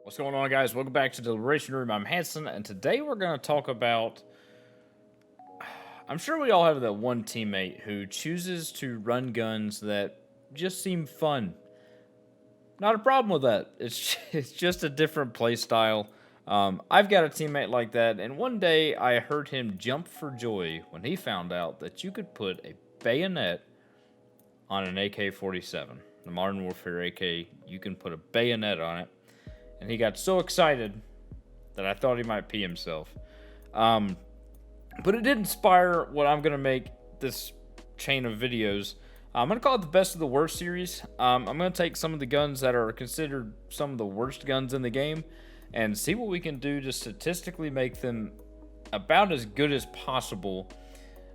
What's going on, guys? Welcome back to Deliberation Room. I'm Hanson, and today we're going to talk about. I'm sure we all have that one teammate who chooses to run guns that just seem fun. Not a problem with that. It's just a different play style. I've got a teammate like that, and one day I heard him jump for joy when he found out that you could put a bayonet on an AK-47. The Modern Warfare AK, you can put a bayonet on it. And he got so excited that I thought he might pee himself. But it did inspire what I'm going to make this chain of videos. I'm going to call it the Best of the Worst series. I'm going to take some of the guns that are considered some of the worst guns in the game and see what we can do to statistically make them about as good as possible.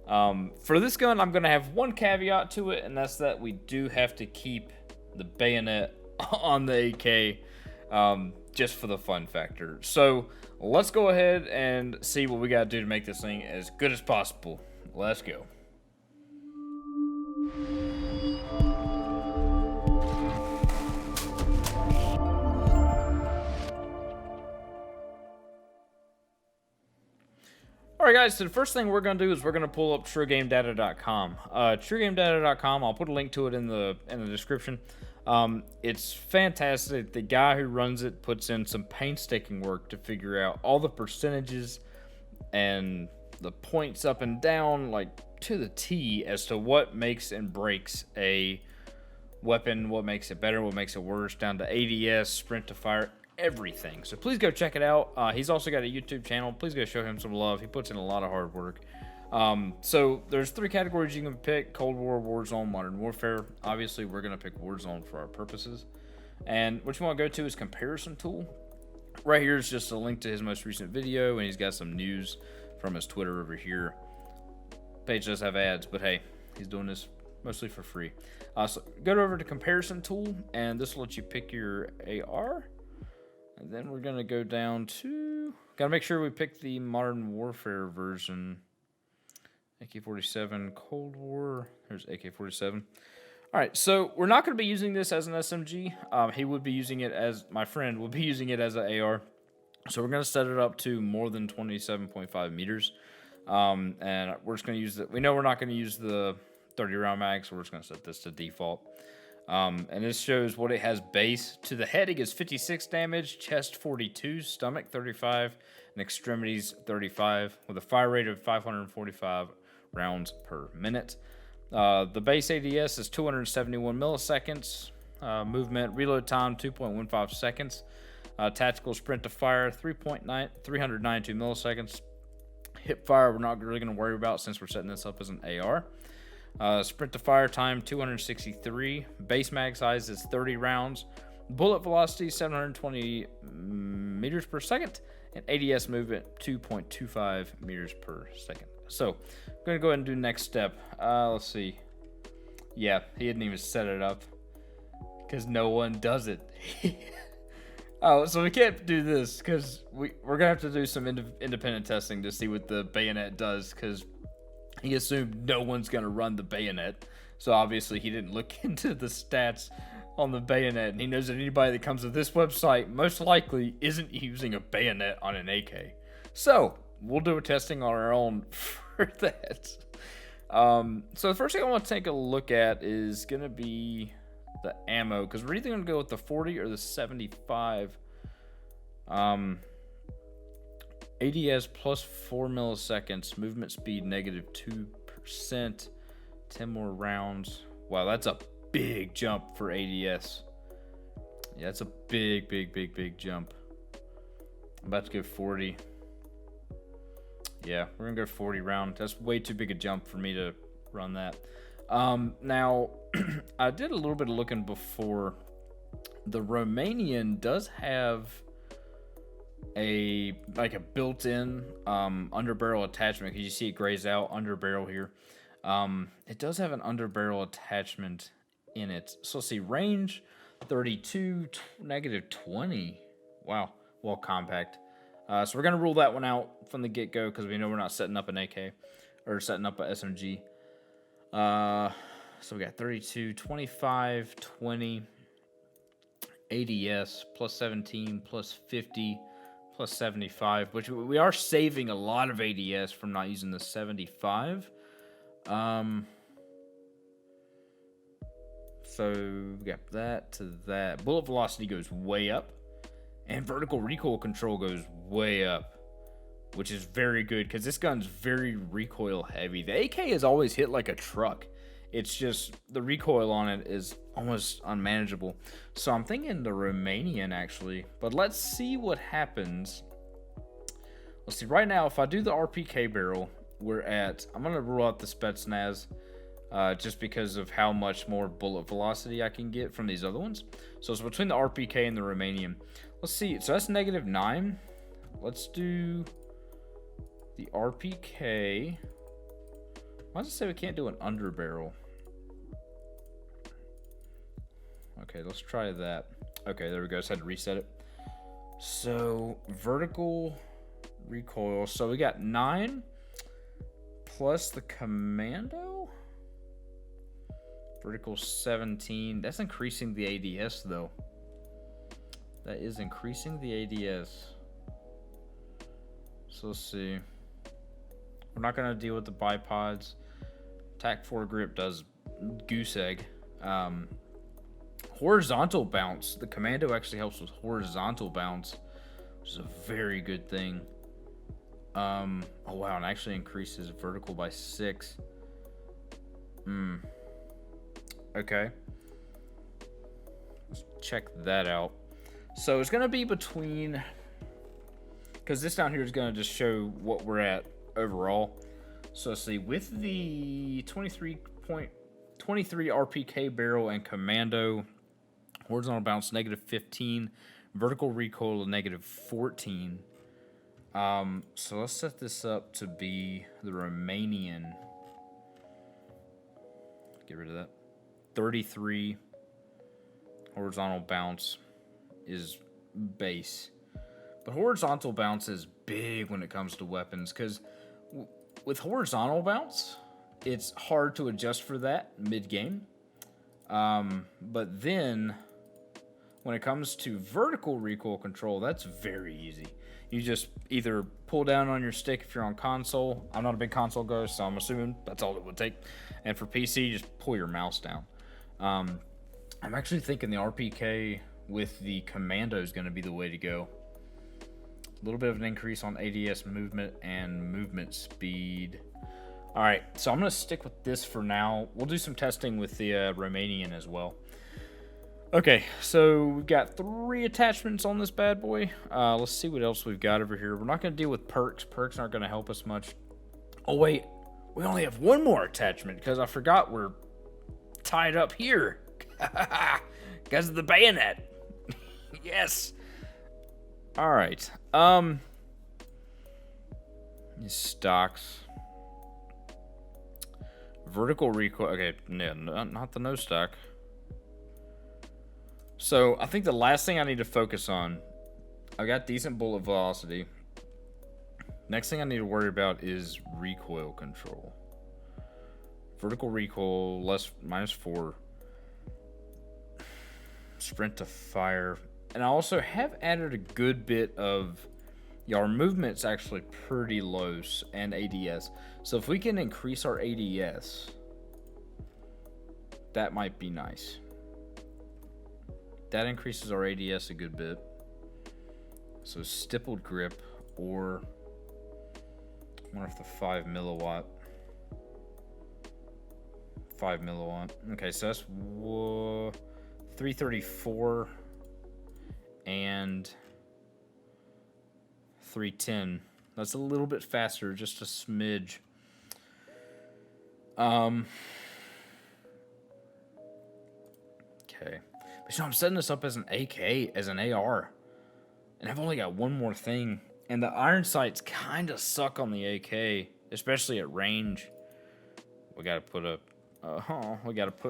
For this gun, I'm going to have one caveat to it, and that's that we do have to keep the bayonet on the AK. Just for the fun factor. So let's go ahead and see what we got to do to make this thing as good as possible. Let's go. Alright guys, so the first thing we're going to do is we're going to pull up TrueGameData.com. TrueGameData.com, I'll put a link to it in the description. It's fantastic. The guy who runs it puts in some painstaking work to figure out all the percentages and the points up and down, like to the T, as to what makes and breaks a weapon, what makes it better, what makes it worse, down to ADS, sprint to fire, everything. So please go check it out. He's also got a YouTube channel. Please go show him some love. He puts in a lot of hard work. So there's three categories you can pick: Cold War, Warzone, Modern Warfare. Obviously, we're going to pick Warzone for our purposes. And what you want to go to is Comparison Tool. Right here is just a link to his most recent video, and he's got some news from his Twitter over here. Page does have ads, but hey, he's doing this mostly for free. So go over to Comparison Tool, and this will let you pick your AR. And then we're going to go down to... Got to make sure we pick the Modern Warfare version. AK-47, Cold War. There's AK-47. All right, so we're not going to be using this as an SMG. He would be using it as... My friend would be using it as an AR. So we're going to set it up to more than 27.5 meters. And we're just going to use the... We know we're not going to use the 30-round mag, so we're just going to set this to default. And this shows what it has base. To the head, it gives 56 damage, chest 42, stomach 35, and extremities 35, with a fire rate of 545 rounds per minute. The base ADS is 271 milliseconds. Movement reload time 2.15 seconds. Tactical sprint to fire 392 milliseconds. Hip fire we're not really going to worry about since we're setting this up as an AR. Sprint to fire time 263. Base mag size is 30 rounds. Bullet velocity 720 meters per second. And ADS movement 2.25 meters per second. So I'm going to go ahead and do next step. Let's see. Yeah, he didn't even set it up because no one does it. Oh, so we can't do this because we're going to have to do some independent testing to see what the bayonet does, because he assumed no one's going to run the bayonet. So obviously he didn't look into the stats on the bayonet, and he knows that anybody that comes to this website most likely isn't using a bayonet on an AK. So we'll do a testing on our own for that. So the first thing I want to take a look at is going to be the ammo, because we're either going to go with the 40 or the 75. ADS plus 4 milliseconds, movement speed negative 2%, 10 more rounds. Wow, that's a big jump for ADS. Yeah, that's a big jump. I'm about to go 40. Yeah, we're gonna go 40 round. That's way too big a jump for me to run that. Now, I did a little bit of looking before. The Romanian does have a built-in underbarrel attachment, because you see it grays out under barrel here. It does have an underbarrel attachment in it. So let's see, range 32, negative 20. Wow, well compact. So we're gonna rule that one out from the get-go, because we know we're not setting up an AK or setting up a SMG. So we got 32, 25, 20. ADS, plus 17, plus 50, plus 75, which we are saving a lot of ADS from not using the 75. So we got that to that. Bullet velocity goes way up, and vertical recoil control goes way up, which is very good because this gun's very recoil heavy. The AK has always hit like a truck. It's just the recoil on it is almost unmanageable. So I'm thinking the Romanian actually, but let's see what happens. Let's see, right now, if I do the RPK barrel, I'm going to rule out the Spetsnaz just because of how much more bullet velocity I can get from these other ones. So it's between the RPK and the Romanian. Let's see, so that's -9. Let's do the RPK. Why does it say we can't do an under barrel? Okay, let's try that. Okay, there we go. I just had to reset it. So vertical recoil. So we got 9 plus the commando. Vertical 17. That's increasing the ADS though. That is increasing the ADS. So let's see. We're not going to deal with the bipods. TAC 4 grip does goose egg. Horizontal bounce. The commando actually helps with horizontal bounce, which is a very good thing. Oh wow, and actually increases vertical by 6. Okay. Let's check that out. So it's going to be between, because this down here is going to just show what we're at overall. So let's see, with the 23 RPK barrel and commando, horizontal bounce -15, vertical recoil -14. So let's set this up to be the Romanian. Get rid of that. 33 horizontal bounce is base. But horizontal bounce is big when it comes to weapons, because with horizontal bounce, it's hard to adjust for that mid-game. But then, when it comes to vertical recoil control, that's very easy. You just either pull down on your stick if you're on console. I'm not a big console guy, so I'm assuming that's all it would take. And for PC, just pull your mouse down. I'm actually thinking the RPK with the commando is going to be the way to go. A little bit of an increase on ADS movement and movement speed. All right, so I'm going to stick with this for now. We'll do some testing with the Romanian as well. Okay, so we've got 3 attachments on this bad boy. Let's see what else we've got over here. We're not going to deal with perks. Perks aren't going to help us much. Oh, wait. We only have 1 more attachment because I forgot we're tied up here. Because of the bayonet. Yes. All right. These stocks. Vertical recoil. Okay, no, not the no stock. So I think the last thing I need to focus on, I got decent bullet velocity. Next thing I need to worry about is recoil control. Vertical recoil -4. Sprint to fire. And I also have added a good bit of, our movement's actually pretty low, and ADS. So if we can increase our ADS, that might be nice. That increases our ADS a good bit. So stippled grip, or I wonder if the 5 milliwatt. 5 milliwatt. Okay, so that's 334 and 310. That's a little bit faster, just a smidge. Okay. But I'm setting this up as an AK, as an AR. And I've only got 1 more thing. And the iron sights kind of suck on the AK, especially at range. We got to put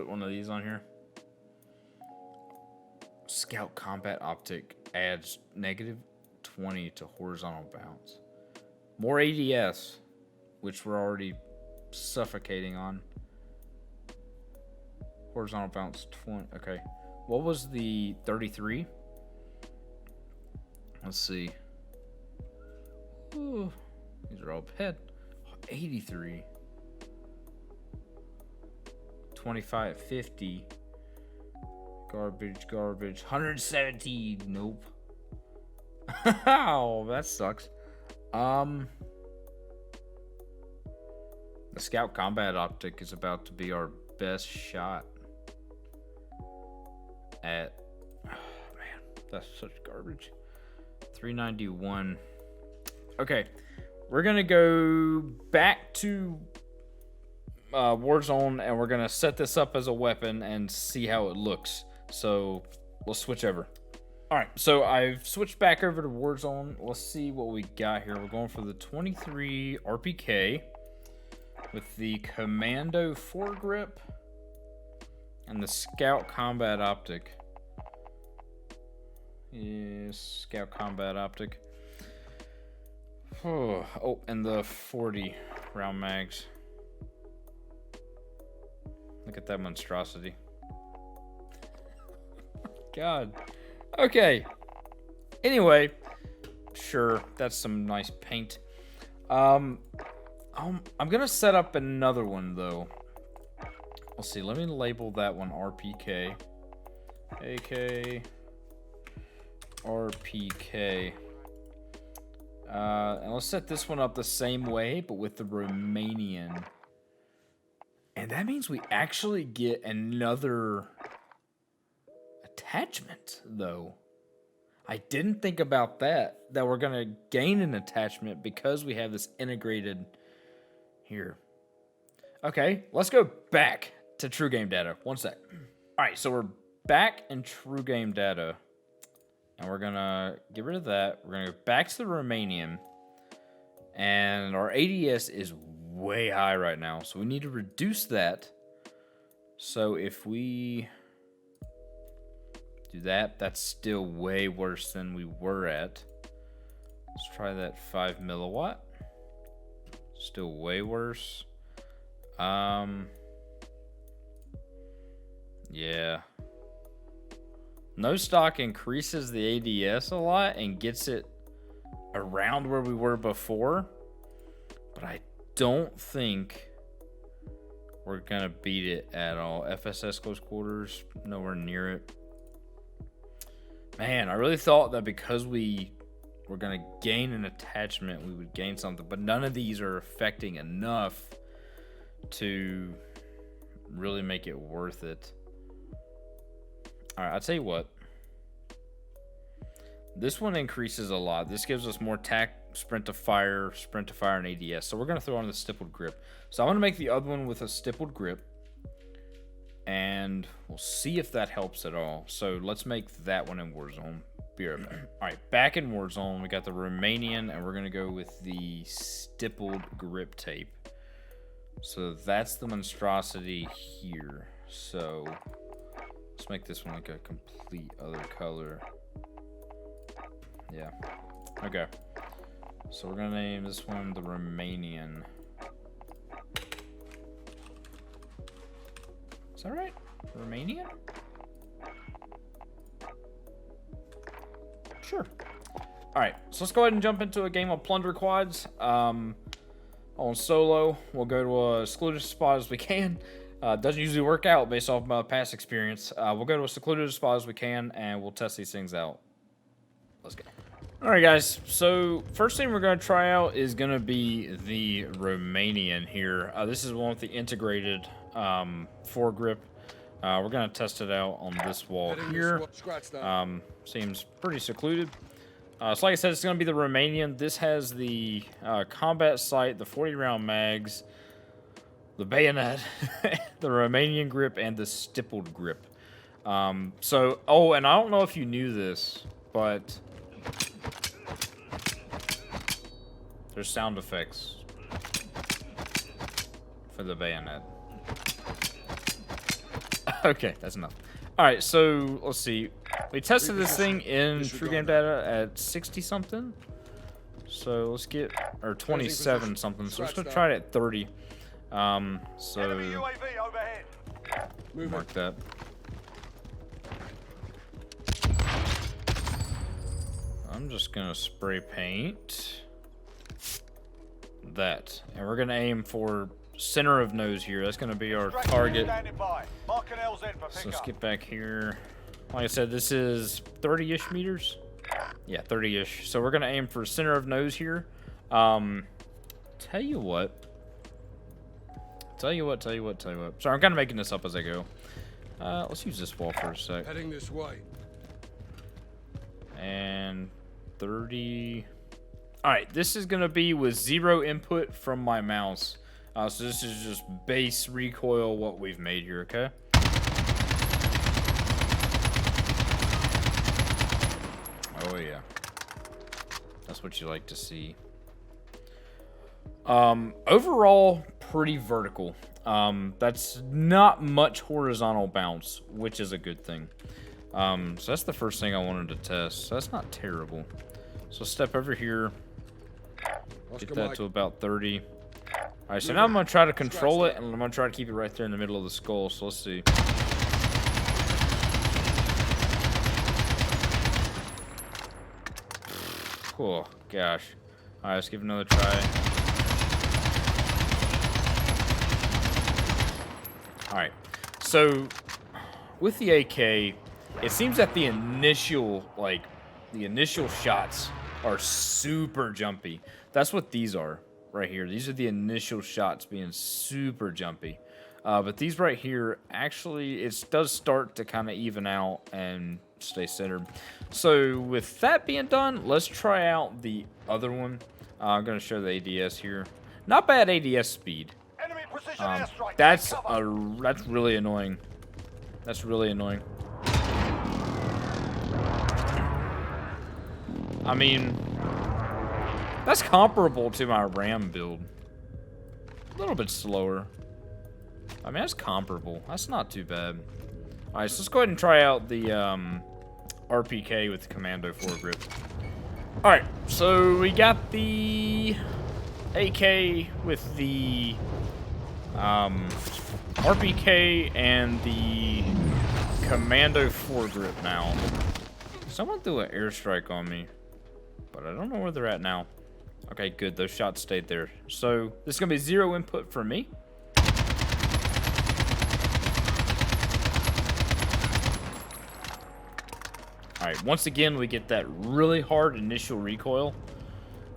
one of these on here. Scout Combat Optic adds -20 to horizontal bounce. More ADS, which we're already suffocating on. Horizontal bounce 20. Okay. What was the 33? Let's see. Ooh, these are all bad. 83. 25, 50. Garbage. 170. Nope. Oh, that sucks. The Scout Combat Optic is about to be our best shot at. Oh, man, that's such garbage. 391. Okay, we're gonna go back to Warzone, and we're gonna set this up as a weapon and see how it looks. So let's switch over. All right, so I've switched back over to Warzone. Let's see what we got here. We're going for the 23 RPK with the Commando foregrip and the Scout Combat Optic. Yes, Scout Combat Optic. Oh, and the 40 round mags. Look at that monstrosity. God. Okay. Anyway, sure, that's some nice paint. I'm gonna set up another one though. Let's see. Let me label that one RPK. AK. RPK. And let's set this one up the same way, but with the Romanian. And that means we actually get another attachment, though. I didn't think about that we're going to gain an attachment because we have this integrated here. Okay, let's go back to True Game Data. One sec. All right, so we're back in True Game Data. And we're going to get rid of that. We're going to go back to the Romanian. And our ADS is way high right now. So we need to reduce that. So if we do that, that's still way worse than we were at. Let's try that 5 milliwatt. Still way worse. Yeah. No stock increases the ADS a lot and gets it around where we were before, but I don't think we're gonna beat it at all. FSS close quarters, nowhere near it. Man, I really thought that because we were gonna gain an attachment, we would gain something, but none of these are affecting enough to really make it worth it. All right, I'll tell you what. This one increases a lot. This gives us more tack, sprint to fire, and ADS. So we're going to throw on the stippled grip. So I'm going to make the other one with a stippled grip. And we'll see if that helps at all. So let's make that one in Warzone. Be right back. All right, back in Warzone, we got the Romanian, and we're going to go with the stippled grip tape. So that's the monstrosity here. So let's make this one like a complete other color. Yeah. Okay. So we're gonna name this one the Romanian. Is that right? Romanian? Sure. Alright, so let's go ahead and jump into a game of Plunder Quads. On solo, we'll go to a secluded spot as we can. Doesn't usually work out based off my past experience. We'll go to a secluded spot as we can, and we'll test these things out. Let's go. Alright guys, so first thing we're going to try out is going to be the Romanian here. This is one with the integrated foregrip. We're going to test it out on this wall here. Seems pretty secluded. So like I said, it's going to be the Romanian. This has the combat sight, the 40 round mags, the bayonet, the Romanian grip, and the stippled grip. Oh, and I don't know if you knew this, but there's sound effects for the bayonet. Okay, that's enough. Alright, so let's see. We tested this thing in True Game Data at 60 something. So let's get, or 27 something. So let's go try it at 30. So mark that. I'm just gonna spray paint that, and we're gonna aim for center of nose here. That's gonna be our target. So let's get back here. Like I said, this is 30-ish meters. Yeah, 30-ish. So we're gonna aim for center of nose here. Tell you what. Sorry, I'm kind of making this up as I go. Let's use this wall for a sec. Heading this way. And 30. All right, this is gonna be with 0 input from my mouse. So this is just base recoil what we've made here, okay? Oh yeah, that's what you like to see. Overall, pretty vertical. That's not much horizontal bounce, which is a good thing. So that's the first thing I wanted to test. So that's not terrible. So step over here, get that to about 30. All right, so now I'm gonna try to control it, and I'm gonna try to keep it right there in the middle of the skull. So let's see. Oh gosh. All right, let's give it another try. All right, so with the AK, it seems that the initial shots are super jumpy. That's what these are right here. These are the initial shots being super jumpy. But these right here, actually, it does start to kind of even out and stay centered. So with that being done, let's try out the other one. I'm going to show the ADS here. Not bad ADS speed. That's really annoying. That's really annoying. I mean, that's comparable to my RAM build. A little bit slower. I mean, that's comparable. That's not too bad. All right, so let's go ahead and try out the RPK with the Commando foregrip. All right, so we got the AK with the RPK and the Commando foregrip now. Someone threw an airstrike on me, but I don't know where they're at now. Okay, good. Those shots stayed there. So this is going to be 0 input for me. All right, once again, we get that really hard initial recoil.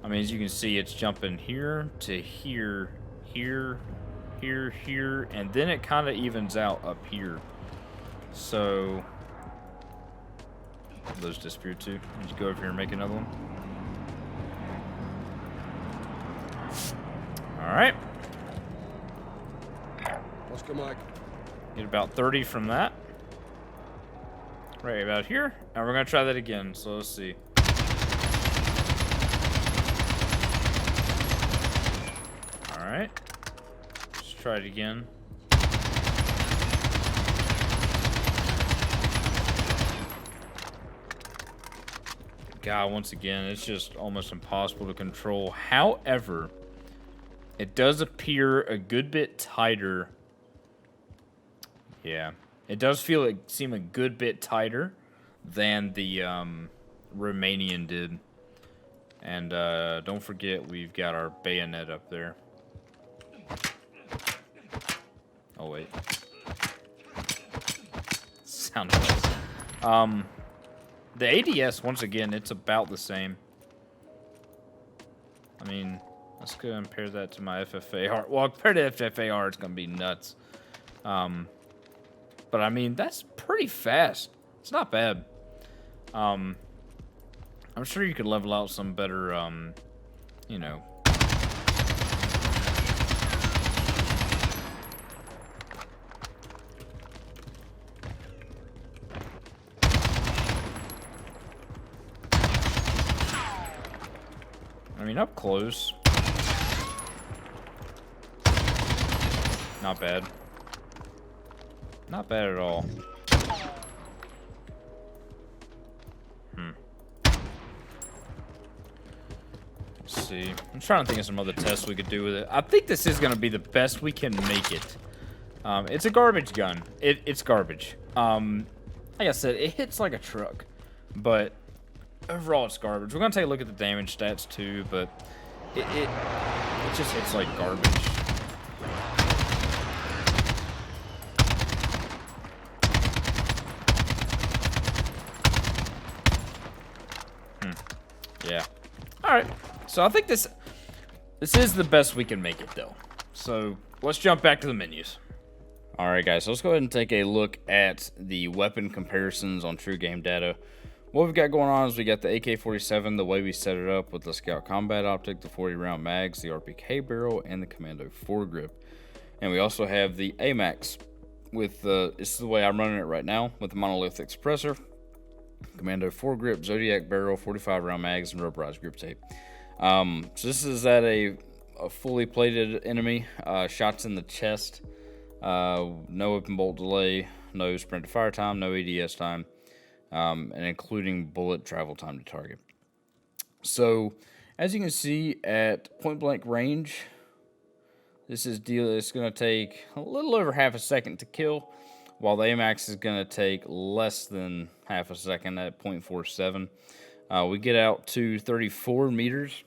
I mean, as you can see, it's jumping here to here, here, here, here, and then it kind of evens out up here. So those disappear too. Let's go over here and make another one. All right. Oscar Mike. Get about 30 from that. Right about here. And we're gonna try that again. So let's see. All right. Let's try it again. God, once again, it's just almost impossible to control. However, it does appear a good bit tighter. Yeah, it does seem a good bit tighter than the Romanian did. And don't forget, we've got our bayonet up there. Oh wait, sound effects. The ADS, once again, it's about the same. I mean, let's go and compare that to my FFAR. Well, compared to FFAR, it's going to be nuts. But, I mean, that's pretty fast. It's not bad. I'm sure you could level out some better, you know. I mean, up close. Not bad. Not bad at all. Let's see. I'm trying to think of some other tests we could do with it. I think this is going to be the best we can make it. It's a garbage gun. It's garbage. Like I said, it hits like a truck. But overall it's garbage. We're gonna take a look at the damage stats too, but it just hits like garbage. Yeah. All right. So I think this is the best we can make it though. So let's jump back to the menus. All right, guys. So let's go ahead and take a look at the weapon comparisons on True Game Data. What we've got going on is we got the AK-47, the way we set it up with the Scout Combat Optic, the 40-round mags, the RPK barrel, and the Commando foregrip. And we also have the AMAX with this is the way I'm running it right now with the monolithic suppressor, Commando foregrip, Zodiac barrel, 45-round mags, and rubberized grip tape. So this is at a fully plated enemy. Shots in the chest, no open bolt delay, no sprint to fire time, no ADS time. And including bullet travel time to target. So, as you can see at point blank range, it's going to take a little over half a second to kill, while the AMAX is going to take less than half a second at 0.47. We get out to 34 meters,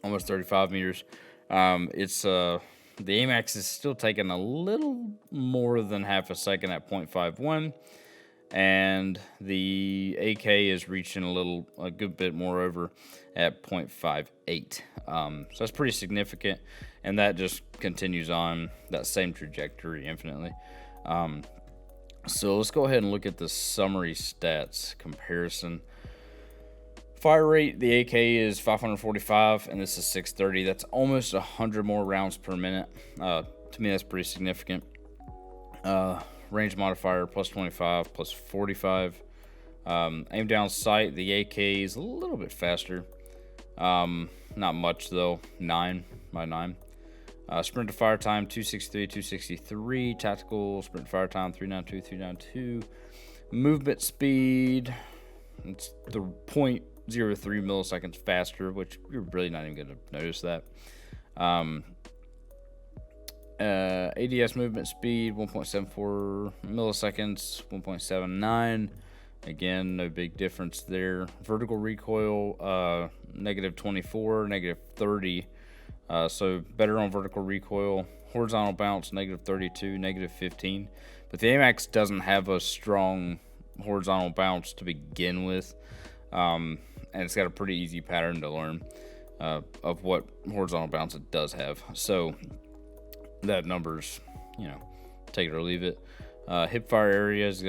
almost 35 meters. The AMAX is still taking a little more than half a second at 0.51. And the AK is reaching a good bit more over at 0.58. So that's pretty significant, and that just continues on that same trajectory infinitely. So let's go ahead and look at the summary stats comparison. Fire rate, the AK is 545, and this is 630. That's almost 100 more rounds per minute. To me, that's pretty significant. Range modifier plus 25 plus 45. Aim down sight, the AK is a little bit faster. Not much though, 9 by 9. Sprint to fire time 263. Tactical sprint to fire time 392. Movement speed, it's the 0.03 milliseconds faster, which you're really not even going to notice that. ADS movement speed 1.74 milliseconds, 1.79. Again, no big difference there. Vertical recoil, negative 24, negative 30. So better on vertical recoil. Horizontal bounce, negative 32, negative 15. But the AMAX doesn't have a strong horizontal bounce to begin with. And it's got a pretty easy pattern to learn of what horizontal bounce it does have. So that number's, take it or leave it. Hip fire area is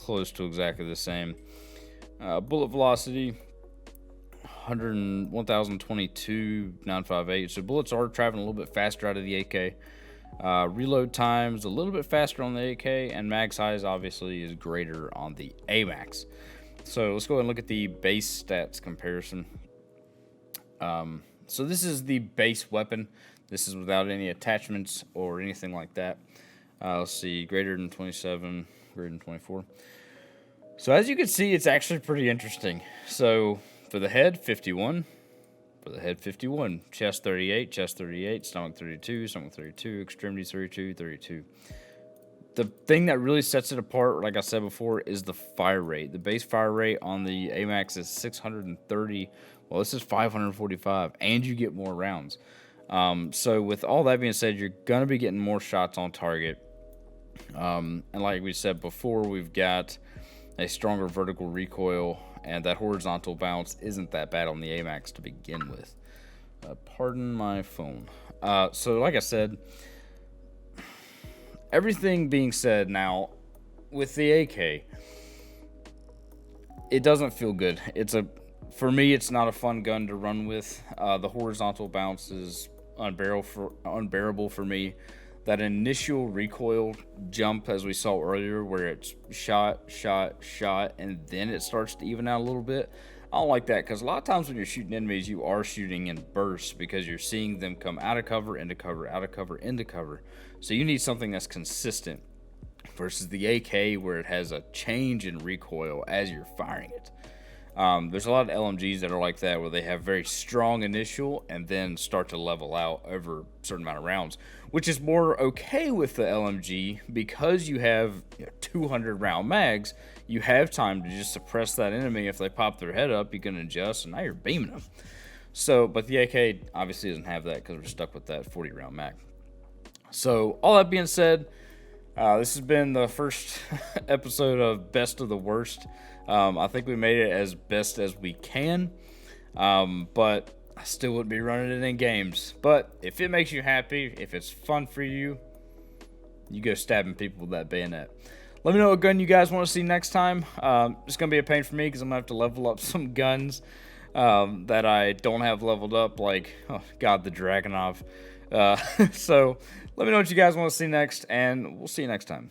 close to exactly the same. Bullet velocity, 1,022, 958. So bullets are traveling a little bit faster out of the AK. Reload time's a little bit faster on the AK, and mag size obviously is greater on the AMAX. So let's go ahead and look at the base stats comparison. So this is the base weapon. This is without any attachments or anything like that. Let's see, greater than 27, greater than 24. So as you can see, it's actually pretty interesting. So for the head, 51. For the head, 51. Chest, 38. Chest, 38. Stomach, 32. Stomach, 32. Extremities, 32. 32. The thing that really sets it apart, like I said before, is the fire rate. The base fire rate on the AMAX is 630. Well, this is 545, and you get more rounds. So with all that being said, you're going to be getting more shots on target. And like we said before, we've got a stronger vertical recoil, and that horizontal bounce isn't that bad on the AMAX to begin with. Pardon my phone. So like I said, everything being said now, with the AK, it doesn't feel good. For me, it's not a fun gun to run with. The horizontal bounce is unbearable for me. That initial recoil jump, as we saw earlier, where it's shot, and then it starts to even out a little bit. I don't like that, because a lot of times when you're shooting enemies, you are shooting in bursts, because you're seeing them come out of cover, into cover, out of cover, into cover. So you need something that's consistent versus the AK, where it has a change in recoil as you're firing it. There's a lot of LMGs that are like that, where they have very strong initial and then start to level out over a certain amount of rounds, which is more okay with the LMG because you have 200 round mags. you have time to just suppress that enemy. If they pop their head up, you can adjust, and now you're beaming them. So, but the AK obviously doesn't have that because we're stuck with that 40 round mag. So, all that being said, this has been the first episode of Best of the Worst. I think we made it as best as we can, but I still wouldn't be running it in games. But if it makes you happy, if it's fun for you, you go stabbing people with that bayonet. Let me know what gun you guys want to see next time. It's going to be a pain for me because I'm going to have to level up some guns that I don't have leveled up, like, oh god, the Dragunov. So let me know what you guys want to see next, and we'll see you next time.